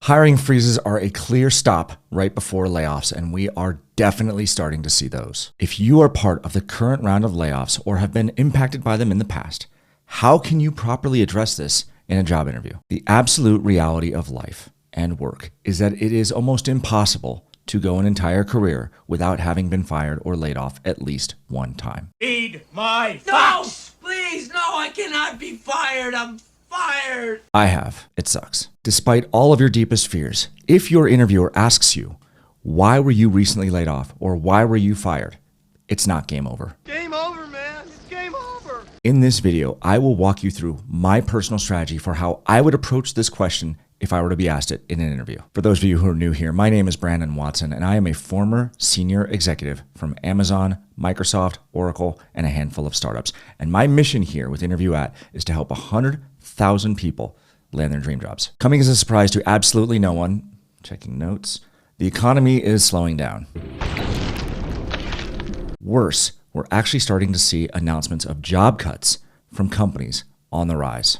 Hiring freezes are a clear stop right before layoffs, and we are definitely starting to see those. If you are part of the current round of layoffs or have been impacted by them in the past, how can you properly address this in a job interview? The absolute reality of life and work is that it is almost impossible to go an entire career without having been fired or laid off at least one time. Read my facts! No, please, no, I cannot be fired. I'm fired. I have. It sucks. Despite all of your deepest fears, if your interviewer asks you, why were you recently laid off or why were you fired? It's not game over. Game over, man. It's game over. In this video, I will walk you through my personal strategy for how I would approach this question if I were to be asked it in an interview. For those of you who are new here, my name is Brandon Watson, and I am a former senior executive from Amazon, Microsoft, Oracle, and a handful of startups. And my mission here with Interview At is to help 100,000 people land their dream jobs. Coming as a surprise to absolutely no one, checking notes, the economy is slowing down. Worse, we're actually starting to see announcements of job cuts from companies on the rise.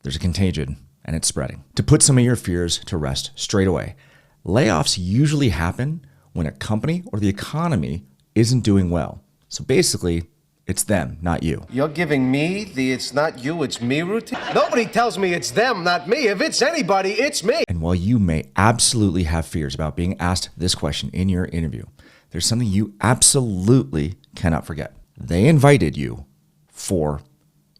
There's a contagion, and it's spreading. To put some of your fears to rest straight away, layoffs usually happen when a company or the economy isn't doing well. So basically, it's them, not you. You're giving me the it's not you, it's me routine? Nobody tells me it's them, not me. If it's anybody, it's me. And while you may absolutely have fears about being asked this question in your interview, there's something you absolutely cannot forget. They invited you for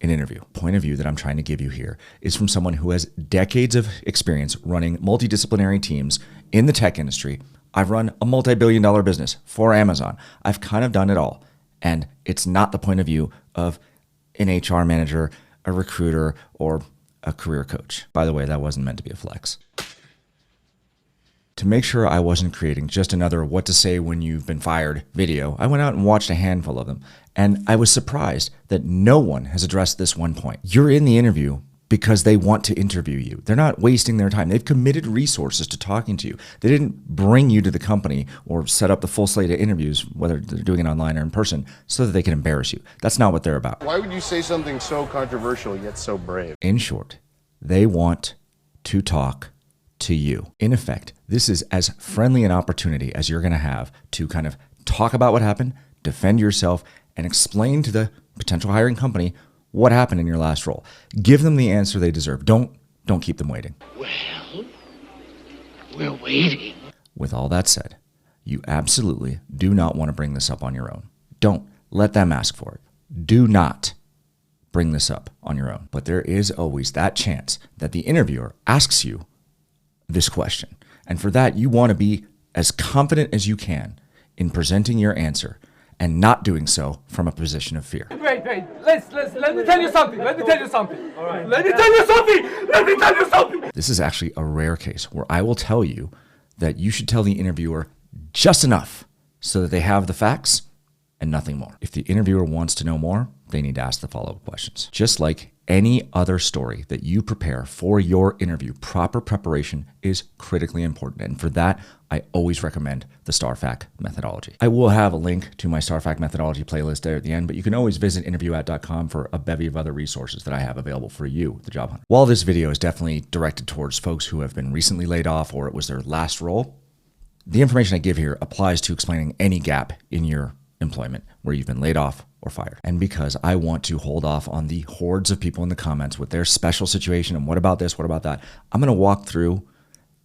an interview. Point of view that I'm trying to give you here is from someone who has decades of experience running multidisciplinary teams in the tech industry. I've run a multi-billion-dollar business for Amazon. I've kind of done it all. And it's not the point of view of an HR manager, a recruiter, or a career coach. By the way, that wasn't meant to be a flex. To make sure I wasn't creating just another what to say when you've been fired video, I went out and watched a handful of them. And I was surprised that no one has addressed this one point. You're in the interview because they want to interview you. They're not wasting their time. They've committed resources to talking to you. They didn't bring you to the company or set up the full slate of interviews, whether they're doing it online or in person, so that they can embarrass you. That's not what they're about. Why would you say something so controversial yet so brave? In short, they want to talk to you. In effect, this is as friendly an opportunity as you're going to have to kind of talk about what happened, defend yourself, and explain to the potential hiring company what happened in your last role. Give them the answer they deserve. Don't keep them waiting. Well, we're waiting. With all that said, you absolutely do not want to bring this up on your own. Don't let them ask for it. Do not bring this up on your own. But there is always that chance that the interviewer asks you this question. And for that, you want to be as confident as you can in presenting your answer and not doing so from a position of fear. Wait, let me tell you something. All right. Let me tell you something. This is actually a rare case where I will tell you that you should tell the interviewer just enough so that they have the facts and nothing more. If the interviewer wants to know more, they need to ask the follow-up questions. Just like any other story that you prepare for your interview, proper preparation is critically important. And for that, I always recommend the StarFact methodology. I will have a link to my StarFact methodology playlist there at the end, but you can always visit interviewatt.com for a bevy of other resources that I have available for you, the job hunter. While this video is definitely directed towards folks who have been recently laid off or it was their last role, the information I give here applies to explaining any gap in your employment where you've been laid off or fired. And because I want to hold off on the hordes of people in the comments with their special situation and what about this, what about that, I'm going to walk through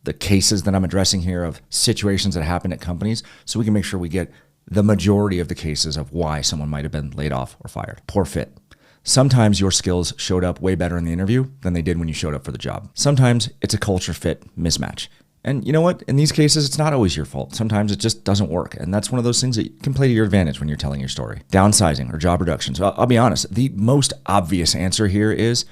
the cases that I'm addressing here of situations that happen at companies so we can make sure we get the majority of the cases of why someone might have been laid off or fired. Poor fit. Sometimes your skills showed up way better in the interview than they did when you showed up for the job. Sometimes it's a culture fit mismatch. And you know what? In these cases, it's not always your fault. Sometimes it just doesn't work. And that's one of those things that can play to your advantage when you're telling your story. Downsizing or job reductions. I'll be honest. The most obvious answer here is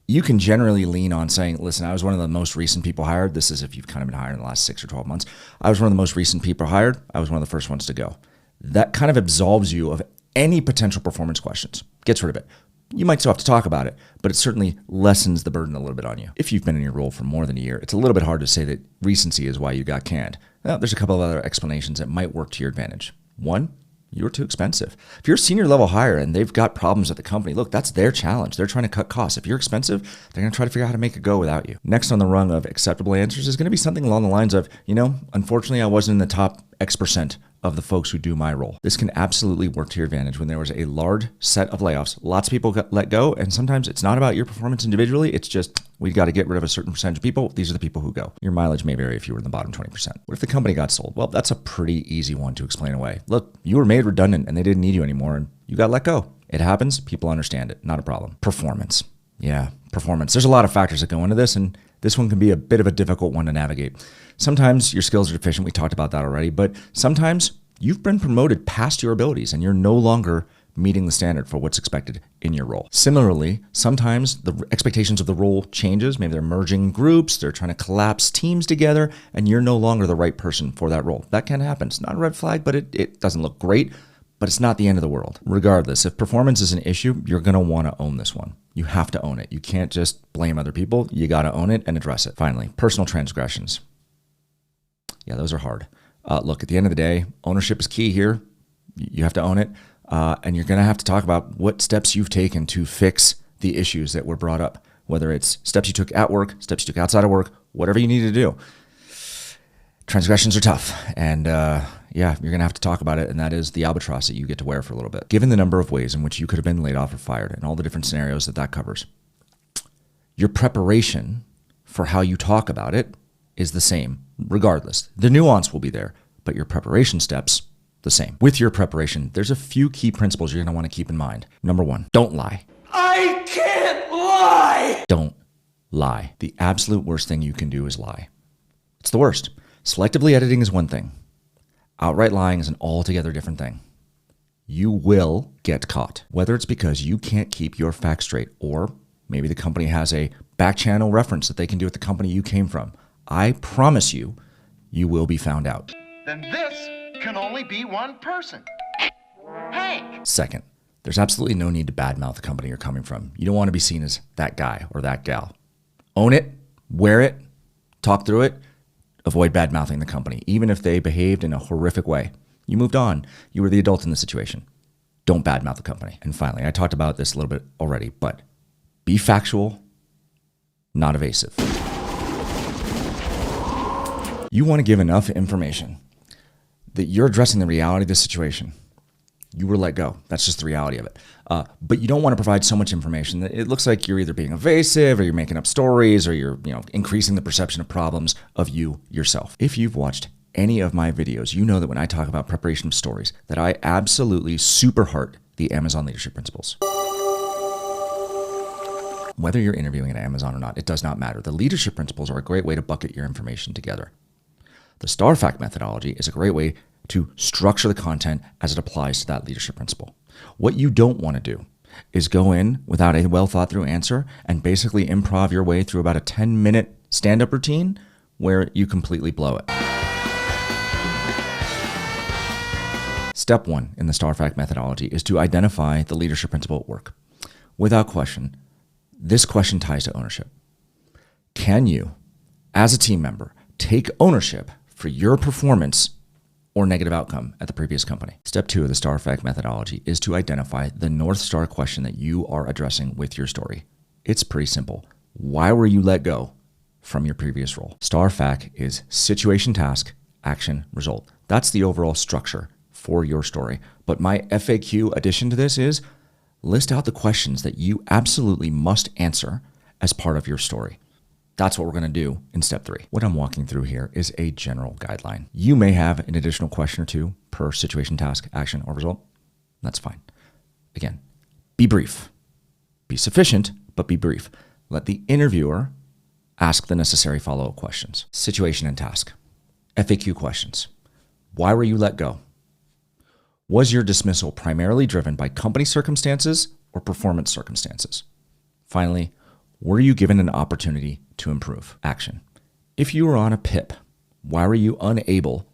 you can generally lean on saying, listen, I was one of the most recent people hired. This is if you've kind of been hired in the last 6 or 12 months. I was one of the most recent people hired. I was one of the first ones to go. That kind of absolves you of any potential performance questions. Gets rid of it. You might still have to talk about it, but it certainly lessens the burden a little bit on you. If you've been in your role for more than a year, it's a little bit hard to say that recency is why you got canned. Well, there's a couple of other explanations that might work to your advantage. One, You're too expensive. If you're a senior level hire and they've got problems at the company, look, that's their challenge. They're trying to cut costs. If you're expensive, they're going to try to figure out how to make it go without you. Next on the rung of acceptable answers is going to be something along the lines of, unfortunately, I wasn't in the top X% of the folks who do my role. This can absolutely work to your advantage when there was a large set of layoffs. Lots of people got let go, and sometimes it's not about your performance individually. It's just, we've got to get rid of a certain percentage of people. These are the people who go. Your mileage may vary if you were in the bottom 20%. What if the company got sold? Well, that's a pretty easy one to explain away. Look, you were made redundant and they didn't need you anymore and you got let go. It happens. People understand it. Not a problem. Performance. Yeah, performance. There's a lot of factors that go into this, and this one can be a bit of a difficult one to navigate. Sometimes your skills are deficient. We talked about that already, but sometimes you've been promoted past your abilities and you're no longer meeting the standard for what's expected in your role. Similarly, sometimes the expectations of the role changes. Maybe they're merging groups, they're trying to collapse teams together, and you're no longer the right person for that role. That can happen. It's not a red flag, but it doesn't look great, but it's not the end of the world. Regardless, if performance is an issue, you're going to want to own this one. You have to own it. You can't just blame other people. You got to own it and address it. Finally, personal transgressions. Yeah, those are hard. Look, at the end of the day, ownership is key here. You have to own it. And you're going to have to talk about what steps you've taken to fix the issues that were brought up, whether it's steps you took at work, steps you took outside of work, whatever you need to do. Transgressions are tough. And you're going to have to talk about it. And that is the albatross that you get to wear for a little bit. Given the number of ways in which you could have been laid off or fired and all the different scenarios that covers, your preparation for how you talk about it is the same regardless. The nuance will be there, but your preparation steps the same. With your preparation, there's a few key principles you're going to want to keep in mind. Number one, don't lie. I can't lie! Don't lie. The absolute worst thing you can do is lie. It's the worst. Selectively editing is one thing. Outright lying is an altogether different thing. You will get caught, whether it's because you can't keep your facts straight, or maybe the company has a back channel reference that they can do with the company you came from. I promise you, you will be found out. Then this can only be one person. Hank! Second, there's absolutely no need to badmouth the company you're coming from. You don't want to be seen as that guy or that gal. Own it, wear it, talk through it, avoid badmouthing the company, even if they behaved in a horrific way. You moved on. You were the adult in the situation. Don't badmouth the company. And finally, I talked about this a little bit already, but be factual, not evasive. You want to give enough information that you're addressing the reality of the situation. You were let go. That's just the reality of it. But you don't want to provide so much information that it looks like you're either being evasive or you're making up stories or you're increasing the perception of problems of you yourself. If you've watched any of my videos, you know that when I talk about preparation of stories, that I absolutely super heart the Amazon leadership principles. Whether you're interviewing at Amazon or not, it does not matter. The leadership principles are a great way to bucket your information together. The STAR fact methodology is a great way to structure the content as it applies to that leadership principle. What you don't want to do is go in without a well thought through answer and basically improv your way through about a 10-minute stand-up routine where you completely blow it. Step one in the STAR fact methodology is to identify the leadership principle at work. Without question, this question ties to ownership. Can you, as a team member, take ownership for your performance or negative outcome at the previous company? Step two of the STAR fact methodology is to identify the North Star question that you are addressing with your story. It's pretty simple. Why were you let go from your previous role? STAR fact is situation, task, action, result. That's the overall structure for your story. But my FAQ addition to this is list out the questions that you absolutely must answer as part of your story. That's what we're going to do in step three. What I'm walking through here is a general guideline. You may have an additional question or two per situation, task, action, or result. That's fine. Again, be brief. Be sufficient, but be brief. Let the interviewer ask the necessary follow-up questions. Situation and task. FAQ questions. Why were you let go? Was your dismissal primarily driven by company circumstances or performance circumstances? Finally, were you given an opportunity to improve? Action. If you were on a PIP, why were you unable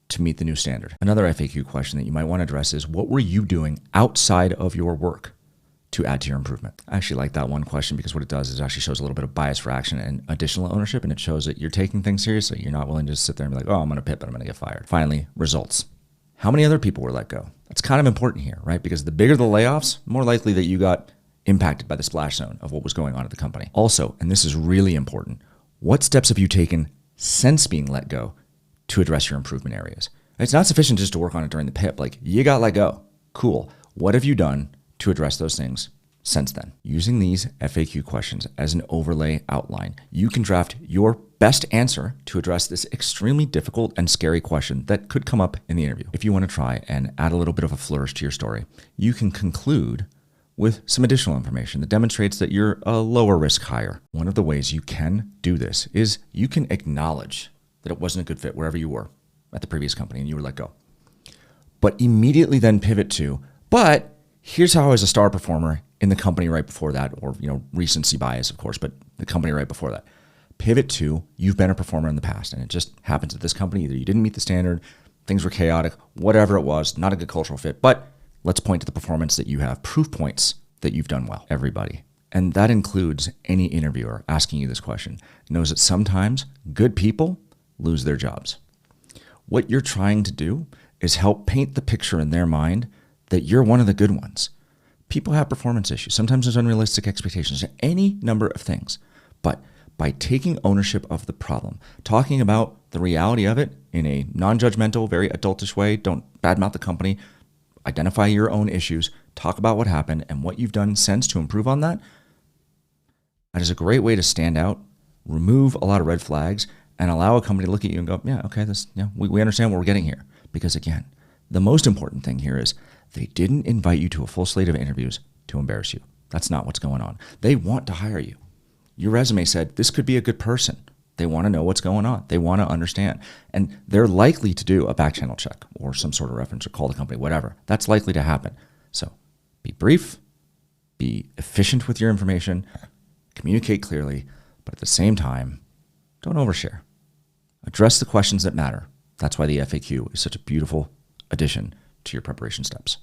to meet the new standard? Another FAQ question that you might want to address is, what were you doing outside of your work to add to your improvement? I actually like that one question because what it does is it actually shows a little bit of bias for action and additional ownership, and it shows that you're taking things seriously. You're not willing to just sit there and be like, oh, I'm on a PIP, but I'm going to get fired. Finally, results. How many other people were let go? That's kind of important here, right? Because the bigger the layoffs, more likely that you got impacted by the splash zone of what was going on at the company. Also, and this is really important, what steps have you taken since being let go to address your improvement areas? It's not sufficient just to work on it during the PIP. Like, you got let go. Cool. What have you done to address those things since then? Using these FAQ questions as an overlay outline, you can draft your best answer to address this extremely difficult and scary question that could come up in the interview. If you want to try and add a little bit of a flourish to your story, you can conclude with some additional information that demonstrates that you're a lower risk hire. One of the ways you can do this is you can acknowledge that it wasn't a good fit wherever you were at the previous company and you were let go, but immediately then pivot to, but here's how I was a star performer in the company right before that, or, recency bias, of course, but the company right before that. Pivot to, you've been a performer in the past, and it just happens at this company. Either you didn't meet the standard, things were chaotic, whatever it was, not a good cultural fit, but let's point to the performance that you have, proof points that you've done well, everybody. And that includes any interviewer asking you this question knows that sometimes good people lose their jobs. What you're trying to do is help paint the picture in their mind that you're one of the good ones. People have performance issues. Sometimes there's unrealistic expectations, any number of things. But by taking ownership of the problem, talking about the reality of it in a non-judgmental, very adultish way, don't badmouth the company, identify your own issues, talk about what happened and what you've done since to improve on that. That is a great way to stand out, remove a lot of red flags, and allow a company to look at you and go, yeah, okay, we understand what we're getting here. Because again, the most important thing here is they didn't invite you to a full slate of interviews to embarrass you. That's not what's going on. They want to hire you. Your resume said this could be a good person. They want to know what's going on. They want to understand. And they're likely to do a back channel check or some sort of reference or call the company, whatever. That's likely to happen. So be brief, be efficient with your information, communicate clearly, but at the same time, don't overshare. Address the questions that matter. That's why the FAQ is such a beautiful addition to your preparation steps.